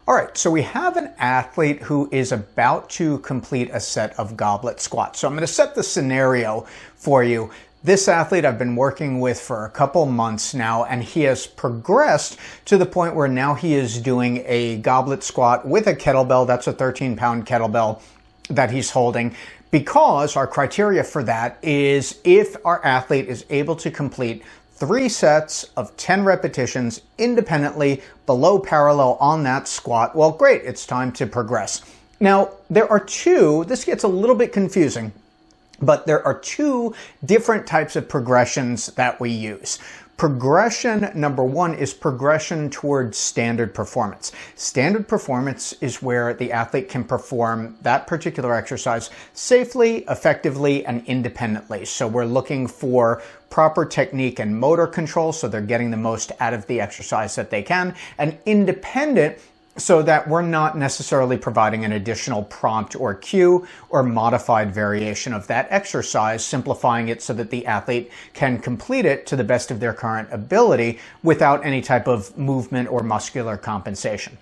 All right, so we have an athlete who is about to complete a set of goblet squats. So I'm going to set the scenario for you. This athlete I've been working with for a couple months now, and he has progressed to the point where now he is doing a goblet squat with a kettlebell. That's a 13-pound kettlebell that he's holding, because our criteria for that is if our athlete is able to complete 3 sets of 10 repetitions independently below parallel on that squat, well, great, it's time to progress. Now, there are this gets a little bit confusing, but there are 2 different types of progressions that we use. Progression number 1 is progression towards standard performance. Standard performance is where the athlete can perform that particular exercise safely, effectively, and independently. So we're looking for proper technique and motor control, so they're getting the most out of the exercise that they can, and independent, so that we're not necessarily providing an additional prompt or cue or modified variation of that exercise, simplifying it so that the athlete can complete it to the best of their current ability without any type of movement or muscular compensation.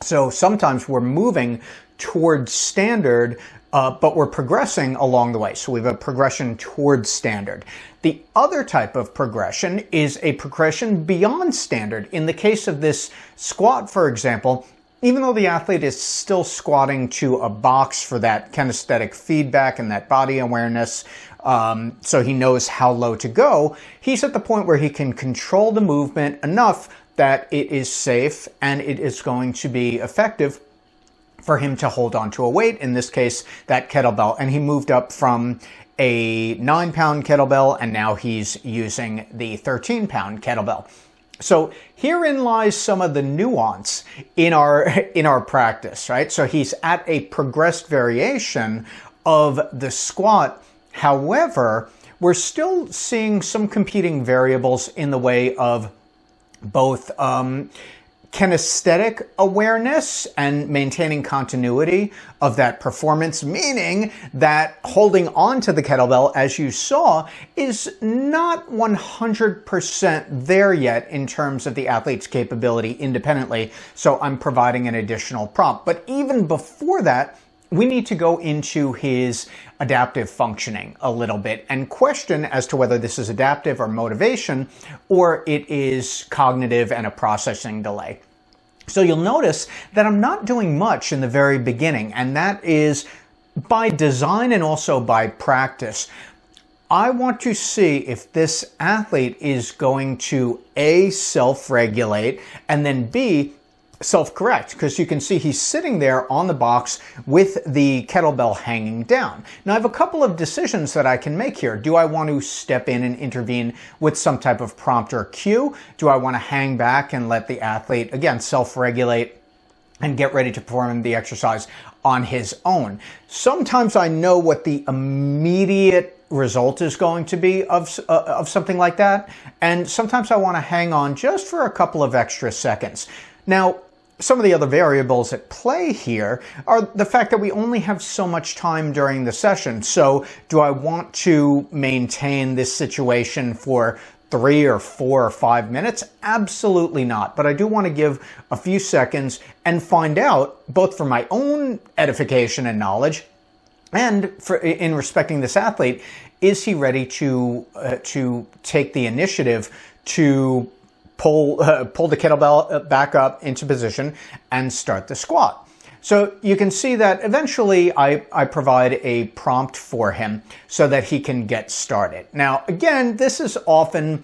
So sometimes we're moving towards standard, but we're progressing along the way. So we have a progression towards standard. The other type of progression is a progression beyond standard. In the case of this squat, for example, even though the athlete is still squatting to a box for that kinesthetic feedback and that body awareness, so he knows how low to go, he's at the point where he can control the movement enough that it is safe and it is going to be effective for him to hold on to a weight, in this case, that kettlebell. And he moved up from a 9-pound kettlebell, and now he's using the 13-pound kettlebell. So herein lies some of the nuance in our practice, right? So he's at a progressed variation of the squat. However, we're still seeing some competing variables in the way of both kinesthetic awareness and maintaining continuity of that performance, meaning that holding on to the kettlebell, as you saw, is not 100% there yet in terms of the athlete's capability independently. So I'm providing an additional prompt. But even before that, we need to go into his adaptive functioning a little bit and question as to whether this is adaptive or motivation, or it is cognitive and a processing delay. So you'll notice that I'm not doing much in the very beginning, and that is by design and also by practice. I want to see if this athlete is going to A, self-regulate, and then B, self-correct, because you can see he's sitting there on the box with the kettlebell hanging down. Now I have a couple of decisions that I can make here. Do I want to step in and intervene with some type of prompt or cue? Do I want to hang back and let the athlete, again, self-regulate and get ready to perform the exercise on his own? Sometimes I know what the immediate result is going to be of something like that, and sometimes I want to hang on just for a couple of extra seconds. Now, some of the other variables at play here are the fact that we only have so much time during the session. So do I want to maintain this situation for 3 or 4 or 5 minutes? Absolutely not. But I do want to give a few seconds and find out, both for my own edification and knowledge, and in respecting this athlete, is he ready to take the initiative to pull the kettlebell back up into position and start the squat. So you can see that eventually I provide a prompt for him so that he can get started. Now, again, this is often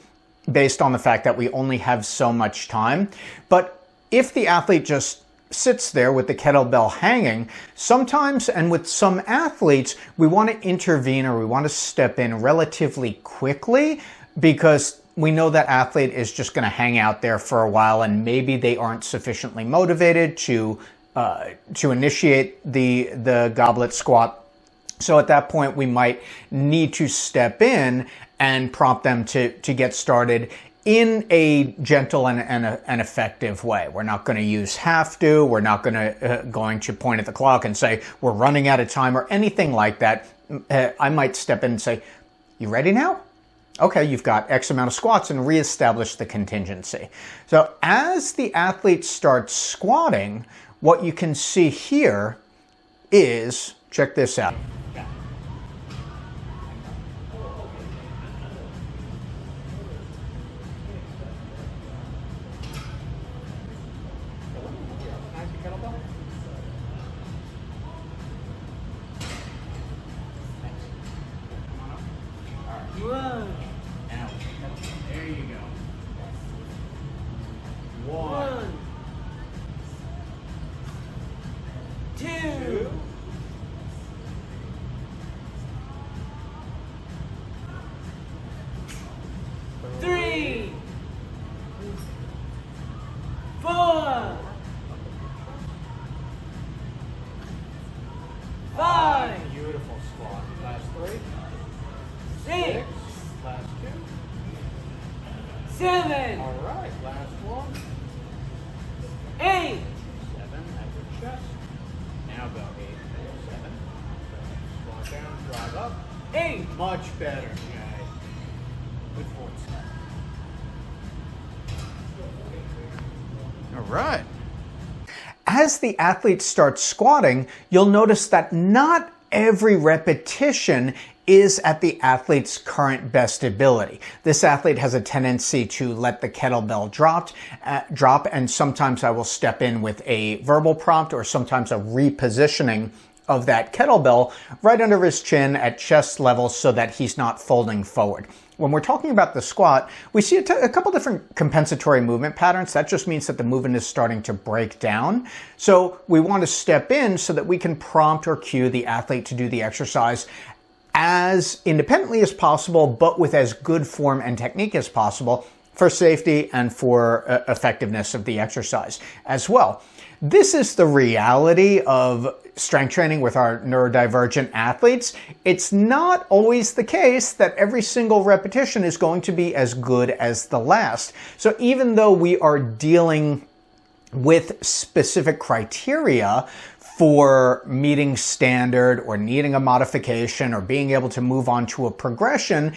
based on the fact that we only have so much time, but if the athlete just sits there with the kettlebell hanging, sometimes, and with some athletes, we want to intervene or we want to step in relatively quickly, because we know that athlete is just going to hang out there for a while, and maybe they aren't sufficiently motivated to initiate the goblet squat. So at that point, we might need to step in and prompt them to get started in a gentle and an effective way. We're not going to use have to. We're not going to point at the clock and say we're running out of time or anything like that. I might step in and say, "You ready now?" Okay, you've got X amount of squats and reestablish the contingency. So as the athlete starts squatting, what you can see here is, check this out. There you go. 1, 2, 3, 4, 5. Beautiful squat. Last 3. 6. Last 2. 7. All right. Last 1. 8. 7 at your chest. Now go 8. 7. Squat down. Drive up. 8. Much better, Jay. Good force. All right. As the athlete starts squatting, you'll notice that not every repetition is at the athlete's current best ability. This athlete has a tendency to let the kettlebell drop, and sometimes I will step in with a verbal prompt or sometimes a repositioning of that kettlebell right under his chin at chest level so that he's not folding forward. When we're talking about the squat, we see a couple different compensatory movement patterns. That just means that the movement is starting to break down. So we want to step in so that we can prompt or cue the athlete to do the exercise as independently as possible, but with as good form and technique as possible for safety and for effectiveness of the exercise as well. This is the reality of strength training with our neurodivergent athletes. It's not always the case that every single repetition is going to be as good as the last. So even though we are dealing with specific criteria for meeting standard or needing a modification or being able to move on to a progression,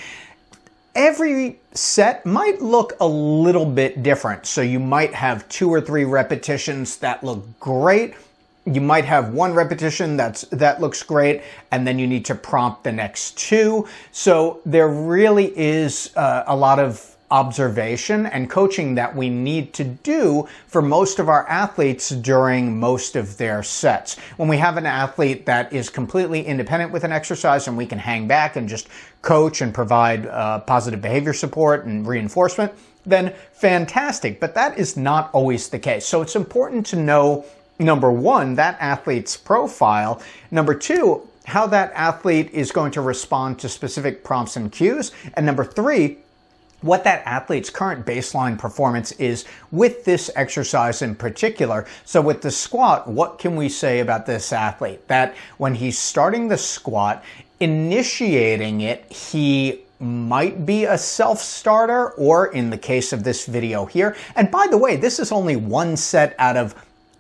every set might look a little bit different. So you might have 2 or 3 repetitions that look great. You might have 1 repetition that looks great, and then you need to prompt the next 2. So there really is a lot of observation and coaching that we need to do for most of our athletes during most of their sets. When we have an athlete that is completely independent with an exercise and we can hang back and just coach and provide positive behavior support and reinforcement, then fantastic. But that is not always the case. So it's important to know, number 1, that athlete's profile. Number 2, how that athlete is going to respond to specific prompts and cues. And number 3, what that athlete's current baseline performance is with this exercise in particular. So with the squat, what can we say about this athlete? That when he's starting the squat, initiating it, he might be a self-starter, or in the case of this video here. And by the way, this is only 1 set out of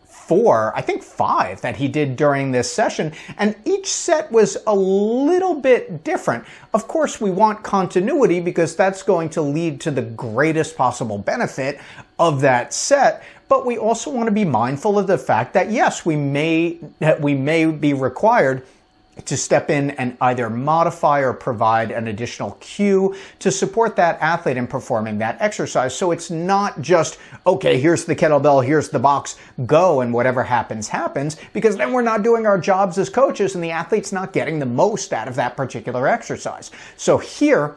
4, I think 5 that he did during this session, and each set was a little bit different. Of course, we want continuity because that's going to lead to the greatest possible benefit of that set, but we also want to be mindful of the fact that yes, we may be required to step in and either modify or provide an additional cue to support that athlete in performing that exercise. So it's not just, okay, here's the kettlebell, here's the box, go, and whatever happens, happens, because then we're not doing our jobs as coaches and the athlete's not getting the most out of that particular exercise. So here,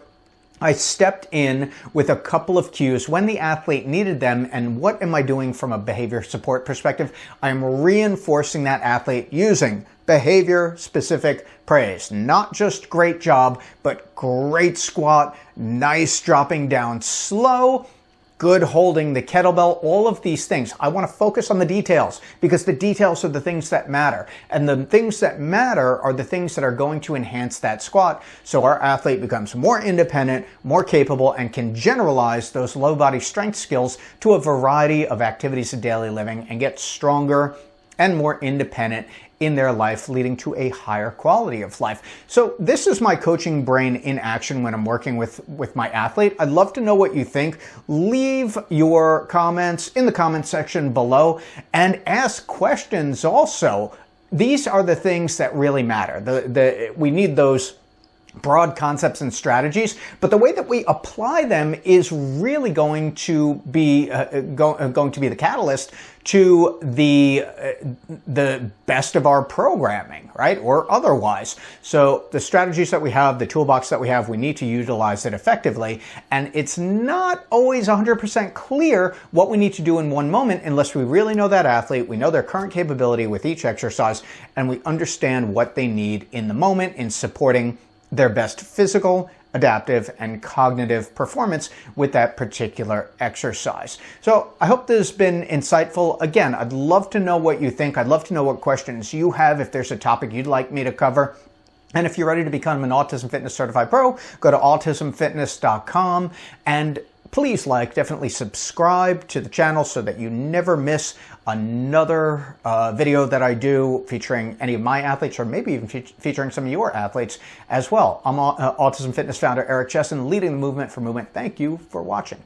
I stepped in with a couple of cues when the athlete needed them, and what am I doing from a behavior support perspective? I'm reinforcing that athlete using behavior-specific praise. Not just great job, but great squat, nice dropping down slow, good holding the kettlebell, all of these things. I want to focus on the details because the details are the things that matter. And the things that matter are the things that are going to enhance that squat so our athlete becomes more independent, more capable, and can generalize those low body strength skills to a variety of activities of daily living and get stronger and more independent in their life, leading to a higher quality of life. So this is my coaching brain in action when I'm working with my athlete. I'd love to know what you think. Leave your comments in the comment section below and ask questions also. These are the things that really matter. We need those broad concepts and strategies, but the way that we apply them is really going to be the catalyst to the best of our programming, right? Or otherwise. So the strategies that we have, the toolbox that we have, we need to utilize it effectively. And it's not always 100% clear what we need to do in one moment unless we really know that athlete, we know their current capability with each exercise, and we understand what they need in the moment in supporting their best physical, adaptive, and cognitive performance with that particular exercise. So I hope this has been insightful. Again, I'd love to know what you think. I'd love to know what questions you have, if there's a topic you'd like me to cover. And if you're ready to become an Autism Fitness Certified Pro, go to autismfitness.com and please definitely subscribe to the channel so that you never miss another video that I do featuring any of my athletes, or maybe even featuring some of your athletes as well. I'm Autism Fitness founder Eric Chessen, leading the movement for movement. Thank you for watching.